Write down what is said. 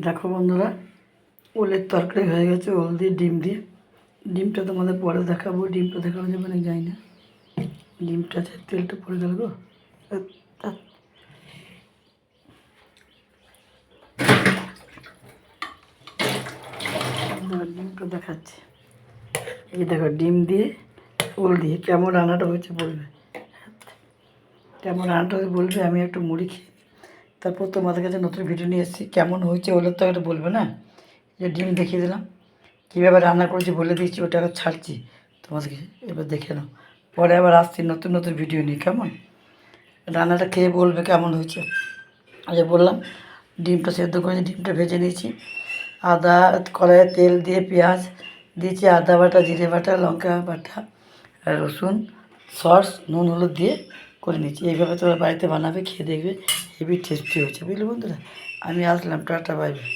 দেখো বন্ধুরা, ওলের তরকারি হয়ে গেছে, ওল দিয়ে ডিম দিয়ে। ডিমটা তোমাদের পরে দেখাবো, ডিমটা দেখানো যাবে না যাই না। ডিমটা তেলটা পড়ে গেল গো। ডিমটা দেখাচ্ছি। এই দেখো, ডিম দিয়ে ওল দিয়ে কেমন রান্নাটা হয়েছে বলবে, কেমন রান্নাটা হয়েছে বলবে। আমি একটু মুড়ি খেয়ে তারপর তোমাদের কাছে নতুন ভিডিও নিয়ে এসেছি। কেমন হয়েছে ওলের তরকারিটা বলবে না। যে ডিম দেখিয়ে দিলাম, কীভাবে রান্না করেছি বলে দিচ্ছি, ওটা আবার ছাড়ছি তোমাদেরকে, এবার দেখে নাও। পরে আবার আসছি নতুন নতুন ভিডিও নিয়ে। কেমন রান্নাটা খেয়ে বলবে কেমন হয়েছে। আজ বললাম ডিমটা সেদ্ধ করেছি, ডিমটা ভেজে নিয়েছি। আদা কড়াইয়ে তেল দিয়ে পেঁয়াজ দিয়েছি, আদা বাটা, জিরে বাটা, লঙ্কা বাটা, আর রসুন, সস, নুন, হলুদ দিয়ে করে নিয়েছি। এইভাবে তোমরা বাড়িতে বানাবে, খেয়ে দেখবে হেভি টেস্টি হয়েছে, বুঝলে বন্ধুরা। আমি আসলাম, টাটা, বাই বাই।